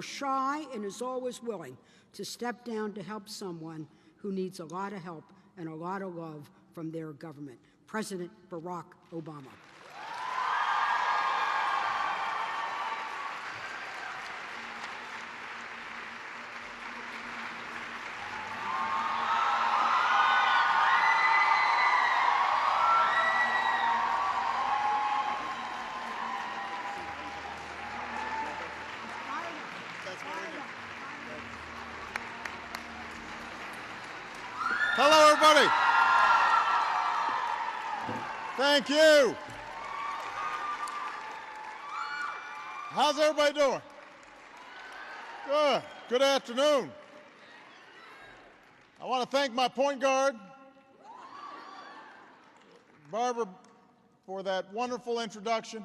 never shy and is always willing to step down to help someone who needs a lot of help and a lot of love from their government. President Barack Obama. Hello, everybody. Thank you. How's everybody doing? Good. Good afternoon. I want to thank my point guard, Barbara, for that wonderful introduction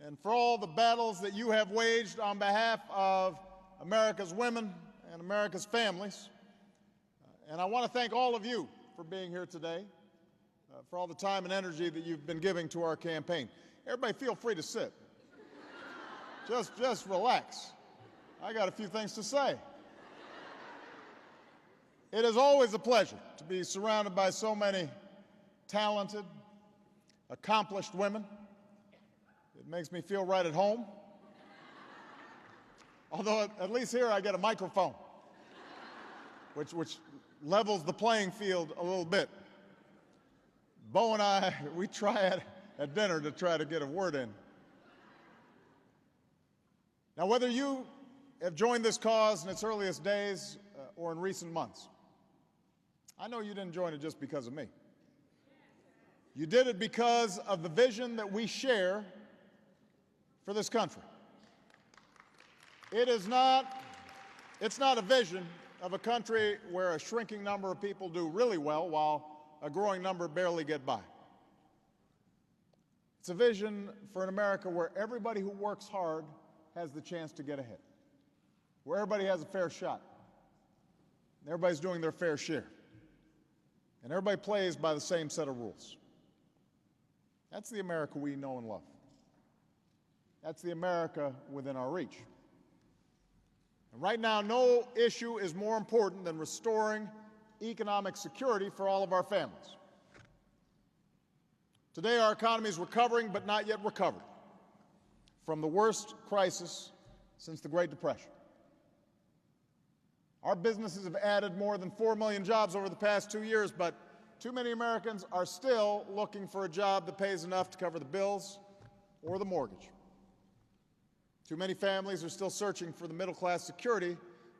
and for all the battles that you have waged on behalf of America's women and America's families. And I want to thank all of you for being here today, for all the time and energy that you've been giving to our campaign. Everybody feel free to sit. Just relax. I got a few things to say. It is always a pleasure to be surrounded by so many talented, accomplished women. It makes me feel right at home. Although at least here I get a microphone, which levels the playing field a little bit. Bo and I, we try at dinner to try to get a word in. Now, whether you have joined this cause in its earliest days or in recent months, I know you didn't join it just because of me. You did it because of the vision that we share for this country. It's not a vision of a country where a shrinking number of people do really well while a growing number barely get by. It's a vision for an America where everybody who works hard has the chance to get ahead, where everybody has a fair shot, and everybody's doing their fair share, and everybody plays by the same set of rules. That's the America we know and love. That's the America within our reach. And right now, no issue is more important than restoring economic security for all of our families. Today, our economy is recovering, but not yet recovered from the worst crisis since the Great Depression. Our businesses have added more than 4 million jobs over the past 2 years, but too many Americans are still looking for a job that pays enough to cover the bills or the mortgage. Too many families are still searching for the middle-class security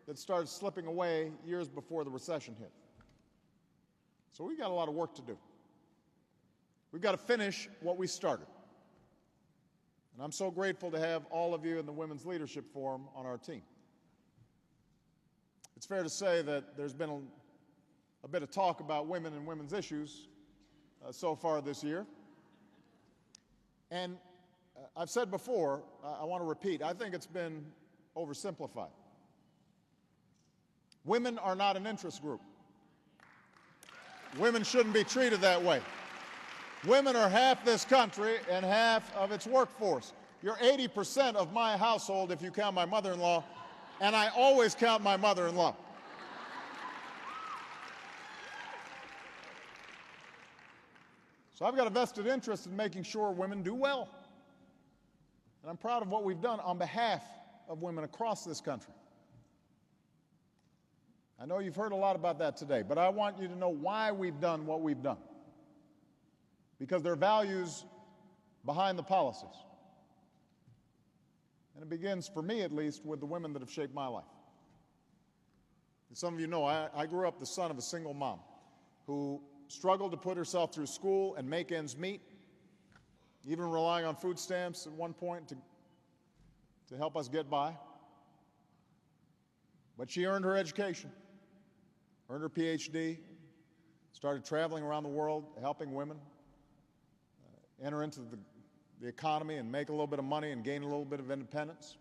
that started slipping away years before the recession hit. So we've got a lot of work to do. We've got to finish what we started. And I'm so grateful to have all of you in the Women's Leadership Forum on our team. It's fair to say that there's been a bit of talk about women and women's issues so far this year. And I've said before, I want to repeat, I think it's been oversimplified. Women are not an interest group. Women shouldn't be treated that way. Women are half this country and half of its workforce. You're 80% of my household if you count my mother-in-law, and I always count my mother-in-law. So I've got a vested interest in making sure women do well. And I'm proud of what we've done on behalf of women across this country. I know you've heard a lot about that today, but I want you to know why we've done what we've done. Because there are values behind the policies. And it begins, for me at least, with the women that have shaped my life. As some of you know, I grew up the son of a single mom who struggled to put herself through school and make ends meet, even relying on food stamps at one point to help us get by. But she earned her education, earned her PhD, started traveling around the world, helping women enter into the economy and make a little bit of money and gain a little bit of independence.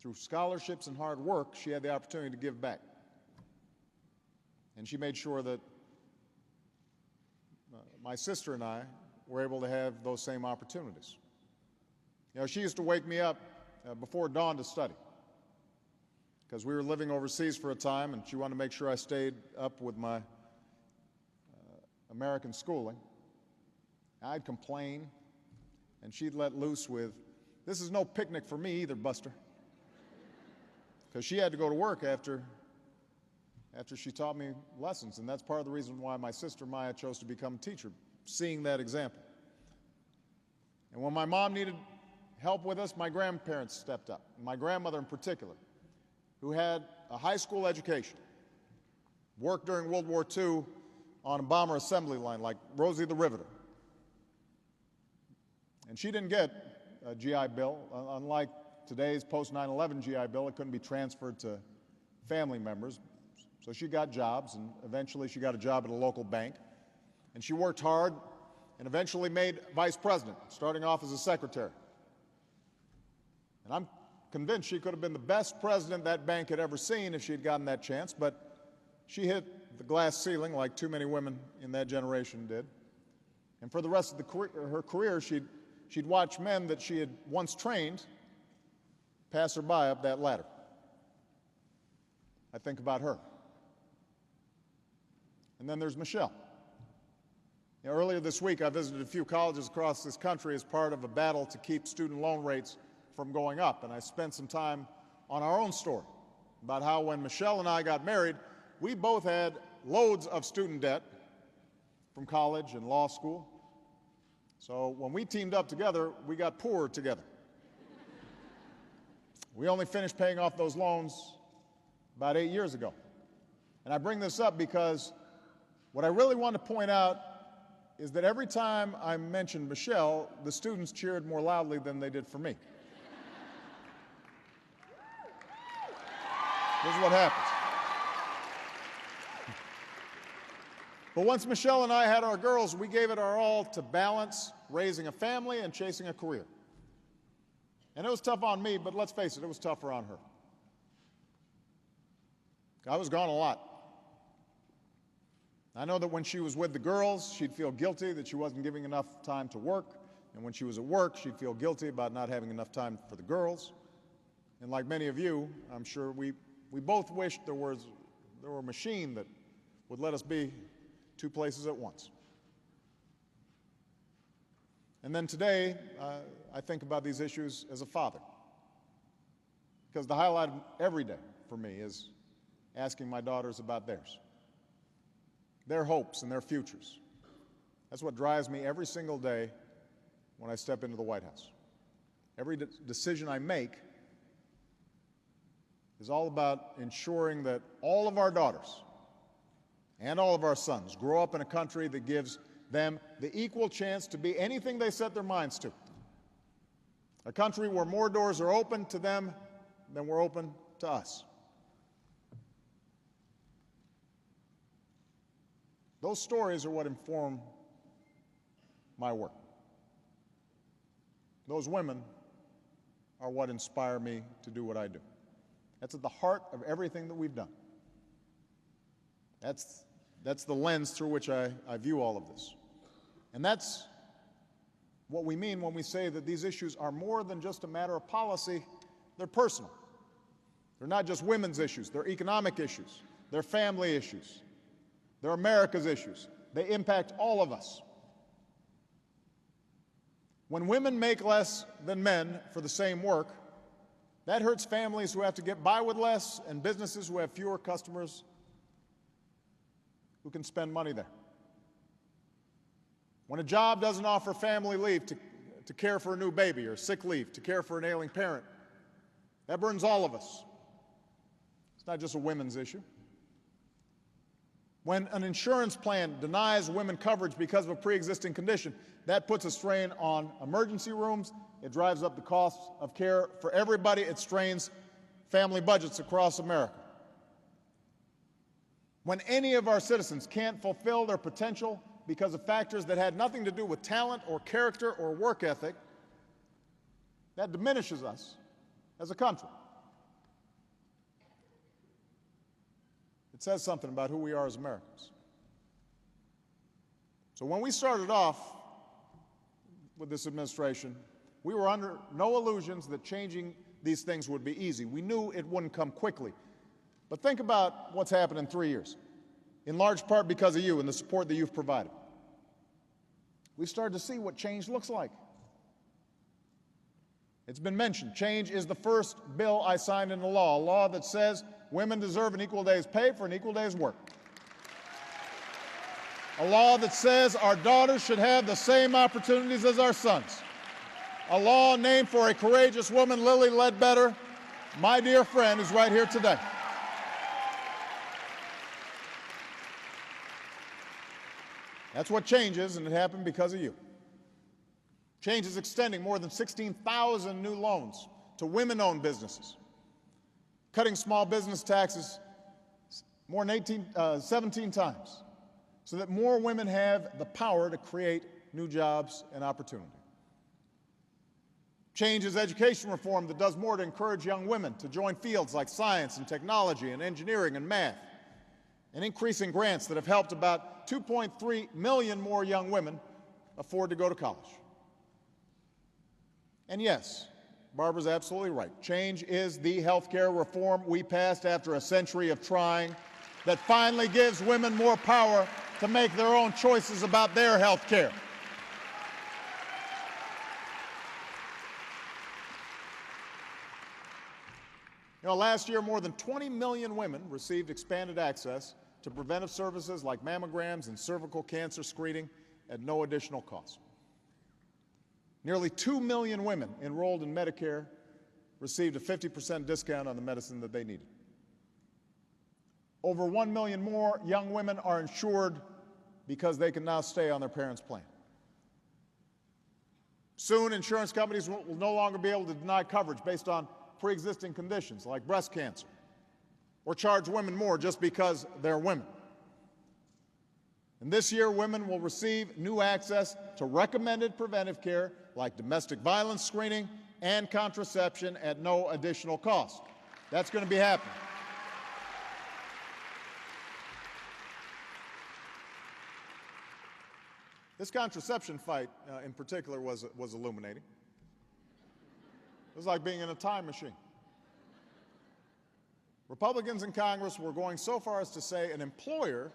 Through scholarships and hard work, she had the opportunity to give back. And she made sure that my sister and I were able to have those same opportunities. You know, she used to wake me up before dawn to study, because we were living overseas for a time, and she wanted to make sure I stayed up with my American schooling. I'd complain, and she'd let loose with, "This is no picnic for me either, Buster," because she had to go to work after she taught me lessons, and that's part of the reason why my sister Maya chose to become a teacher, seeing that example. And when my mom needed help with us, my grandparents stepped up, my grandmother in particular, who had a high school education, worked during World War II on a bomber assembly line like Rosie the Riveter. And she didn't get a GI Bill. Unlike today's post-9/11 GI Bill, it couldn't be transferred to family members. So she got jobs, and eventually she got a job at a local bank. And she worked hard and eventually made vice president, starting off as a secretary. And I'm convinced she could have been the best president that bank had ever seen if she had gotten that chance, but she hit the glass ceiling like too many women in that generation did. And for the rest of her career, she'd watch men that she had once trained pass her by up that ladder. I think about her. And then there's Michelle. Earlier this week, I visited a few colleges across this country as part of a battle to keep student loan rates from going up, and I spent some time on our own story about how when Michelle and I got married, we both had loads of student debt from college and law school. So when we teamed up together, we got poorer together. We only finished paying off those loans about 8 years ago. And I bring this up because what I really want to point out is that every time I mentioned Michelle, the students cheered more loudly than they did for me. This is what happens. But once Michelle and I had our girls, we gave it our all to balance raising a family and chasing a career. And it was tough on me, but let's face it, it was tougher on her. I was gone a lot. I know that when she was with the girls, she'd feel guilty that she wasn't giving enough time to work. And when she was at work, she'd feel guilty about not having enough time for the girls. And like many of you, I'm sure we both wished there were a machine that would let us be two places at once. And then today, I think about these issues as a father. Because the highlight of every day for me is asking my daughters about theirs, their hopes and their futures. That's what drives me every single day when I step into the White House. Every decision I make is all about ensuring that all of our daughters and all of our sons grow up in a country that gives them the equal chance to be anything they set their minds to. A country where more doors are open to them than were open to us. Those stories are what inform my work. Those women are what inspire me to do what I do. That's at the heart of everything that we've done. That's the lens through which I view all of this. And that's what we mean when we say that these issues are more than just a matter of policy, they're personal. They're not just women's issues, they're economic issues, they're family issues, they're America's issues. They impact all of us. When women make less than men for the same work, that hurts families who have to get by with less and businesses who have fewer customers who can spend money there. When a job doesn't offer family leave to care for a new baby, or sick leave to care for an ailing parent, that burdens all of us. It's not just a women's issue. When an insurance plan denies women coverage because of a pre-existing condition, that puts a strain on emergency rooms. It drives up the cost of care for everybody. It strains family budgets across America. When any of our citizens can't fulfill their potential because of factors that had nothing to do with talent or character or work ethic, that diminishes us as a country. It says something about who we are as Americans. So when we started off with this administration, we were under no illusions that changing these things would be easy. We knew it wouldn't come quickly. But think about what's happened in 3 years, in large part because of you and the support that you've provided. We've started to see what change looks like. It's been mentioned. Change is the first bill I signed into law, a law that says women deserve an equal day's pay for an equal day's work. A law that says our daughters should have the same opportunities as our sons. A law named for a courageous woman, Lilly Ledbetter, my dear friend, who's right here today. That's what change is, and it happened because of you. Change is extending more than 16,000 new loans to women-owned businesses, cutting small business taxes more than 17 times, so that more women have the power to create new jobs and opportunity. Change is education reform that does more to encourage young women to join fields like science and technology and engineering and math, and increasing grants that have helped about 2.3 million more young women afford to go to college. And yes, Barbara's absolutely right. Change is the health care reform we passed after a century of trying that finally gives women more power to make their own choices about their health care. You know, last year, more than 20 million women received expanded access to preventive services like mammograms and cervical cancer screening at no additional cost. Nearly 2 million women enrolled in Medicare received a 50% discount on the medicine that they needed. Over 1 million more young women are insured because they can now stay on their parents' plan. Soon, insurance companies will no longer be able to deny coverage based on pre-existing conditions like breast cancer, or charge women more just because they're women. And this year, women will receive new access to recommended preventive care like domestic violence screening and contraception at no additional cost. That's going to be happening. This contraception fight in particular was illuminating. It was like being in a time machine. Republicans in Congress were going so far as to say an employer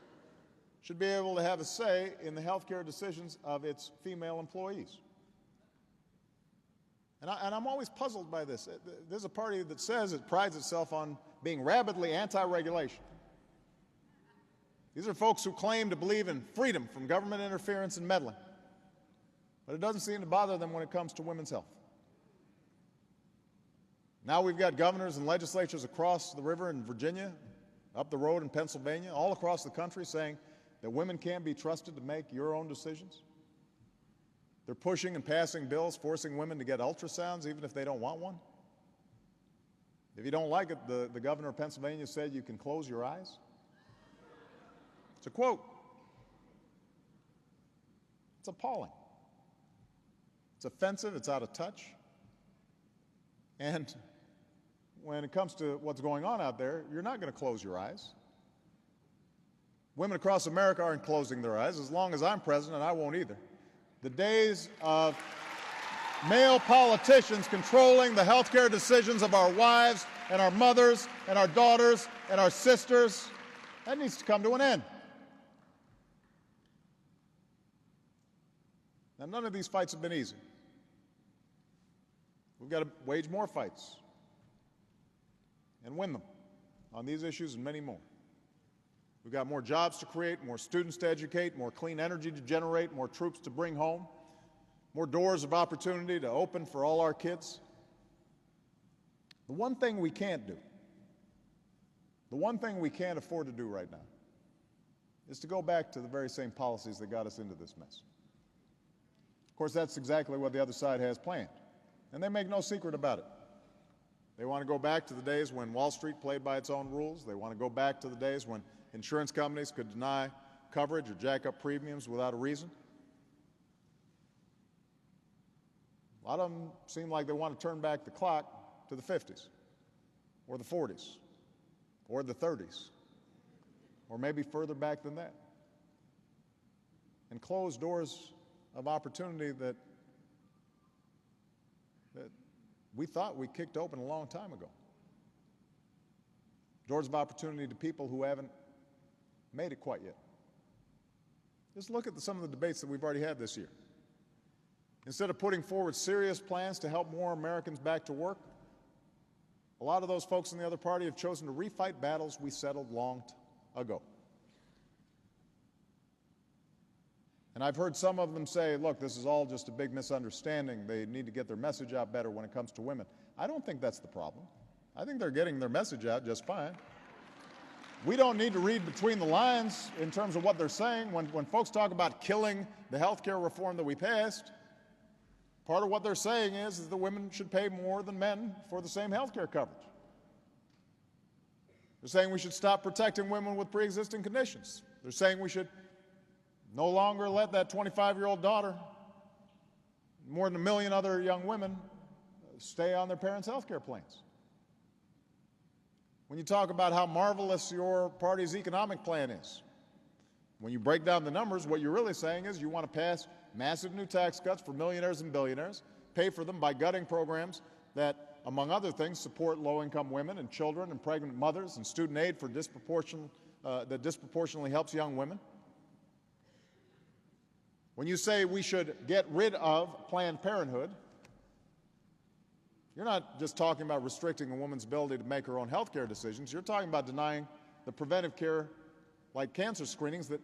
should be able to have a say in the health care decisions of its female employees. And I'm always puzzled by this. There's a party that says it prides itself on being rabidly anti-regulation. These are folks who claim to believe in freedom from government interference and meddling. But it doesn't seem to bother them when it comes to women's health. Now we've got governors and legislatures across the river in Virginia, up the road in Pennsylvania, all across the country saying that women can't be trusted to make your own decisions. They're pushing and passing bills forcing women to get ultrasounds even if they don't want one. If you don't like it, the governor of Pennsylvania said you can close your eyes. It's a quote. It's appalling. It's offensive. It's out of touch. And when it comes to what's going on out there, you're not going to close your eyes. Women across America aren't closing their eyes. As long as I'm president, I won't either. The days of male politicians controlling the health care decisions of our wives and our mothers and our daughters and our sisters, that needs to come to an end. Now, none of these fights have been easy. We've got to wage more fights and win them on these issues and many more. We've got more jobs to create, more students to educate, more clean energy to generate, more troops to bring home, more doors of opportunity to open for all our kids. The one thing we can't do, the one thing we can't afford to do right now, is to go back to the very same policies that got us into this mess. Of course, that's exactly what the other side has planned, and they make no secret about it. They want to go back to the days when Wall Street played by its own rules. They want to go back to the days when insurance companies could deny coverage or jack up premiums without a reason. A lot of them seem like they want to turn back the clock to the 50s or the 40s or the 30s or maybe further back than that, and close doors of opportunity that we thought we kicked open a long time ago. Doors of opportunity to people who haven't made it quite yet. Just look at some of the debates that we've already had this year. Instead of putting forward serious plans to help more Americans back to work, a lot of those folks in the other party have chosen to refight battles we settled long ago. And I've heard some of them say, look, this is all just a big misunderstanding. They need to get their message out better when it comes to women. I don't think that's the problem. I think they're getting their message out just fine. We don't need to read between the lines in terms of what they're saying. When folks talk about killing the health care reform that we passed, part of what they're saying is that women should pay more than men for the same health care coverage. They're saying we should stop protecting women with pre-existing conditions. They're saying we should no longer let that 25-year-old daughter, more than 1 million other young women, stay on their parents' health care plans. When you talk about how marvelous your party's economic plan is, when you break down the numbers, what you're really saying is you want to pass massive new tax cuts for millionaires and billionaires, pay for them by gutting programs that, among other things, support low-income women and children and pregnant mothers, and student aid for that disproportionately helps young women. When you say we should get rid of Planned Parenthood, you're not just talking about restricting a woman's ability to make her own health care decisions. You're talking about denying the preventive care, like cancer screenings, that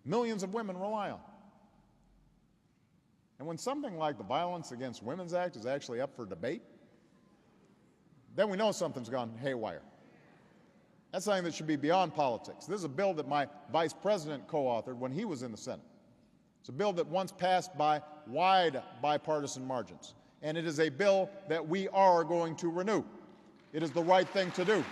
millions of women rely on. And when something like the Violence Against Women's Act is actually up for debate, then we know something's gone haywire. That's something that should be beyond politics. This is a bill that my vice president co-authored when he was in the Senate. It's a bill that once passed by wide bipartisan margins. And it is a bill that we are going to renew. It is the right thing to do.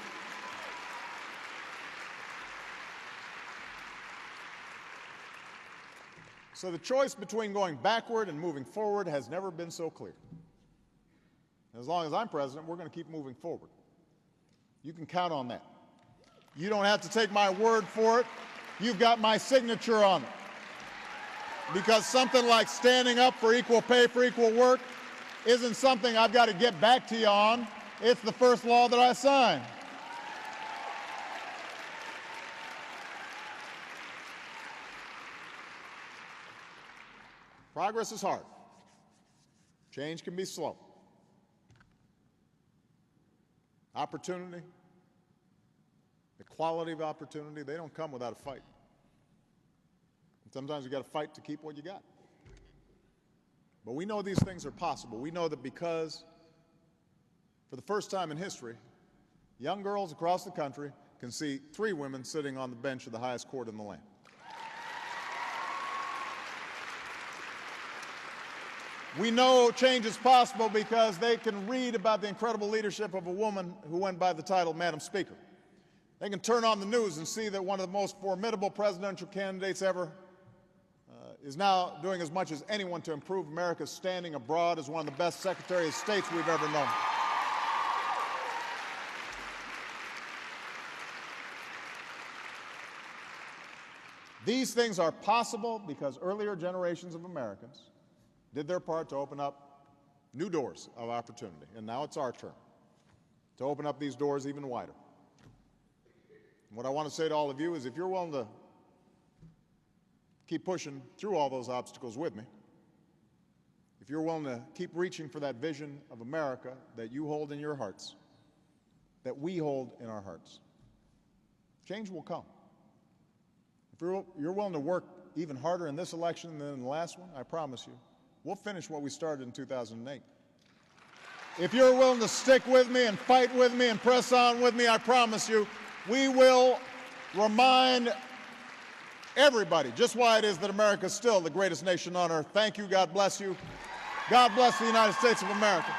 So the choice between going backward and moving forward has never been so clear. As long as I'm president, we're going to keep moving forward. You can count on that. You don't have to take my word for it. You've got my signature on it. Because something like standing up for equal pay for equal work isn't something I've got to get back to you on. It's the first law that I signed. Progress is hard. Change can be slow. Opportunity, equality of opportunity, they don't come without a fight. Sometimes you've got to fight to keep what you got. But we know these things are possible. We know that because, for the first time in history, young girls across the country can see 3 women sitting on the bench of the highest court in the land. We know change is possible because they can read about the incredible leadership of a woman who went by the title Madam Speaker. They can turn on the news and see that one of the most formidable presidential candidates ever is now doing as much as anyone to improve America's standing abroad as one of the best Secretaries of States we've ever known. These things are possible because earlier generations of Americans did their part to open up new doors of opportunity. And now it's our turn to open up these doors even wider. And what I want to say to all of you is if you're willing to keep pushing through all those obstacles with me, if you're willing to keep reaching for that vision of America that you hold in your hearts, that we hold in our hearts, change will come. If you're willing to work even harder in this election than in the last one, I promise you, we'll finish what we started in 2008. If you're willing to stick with me and fight with me and press on with me, I promise you, we will remind everybody just why it is that America is still the greatest nation on earth. Thank you. God bless you. God bless the United States of America.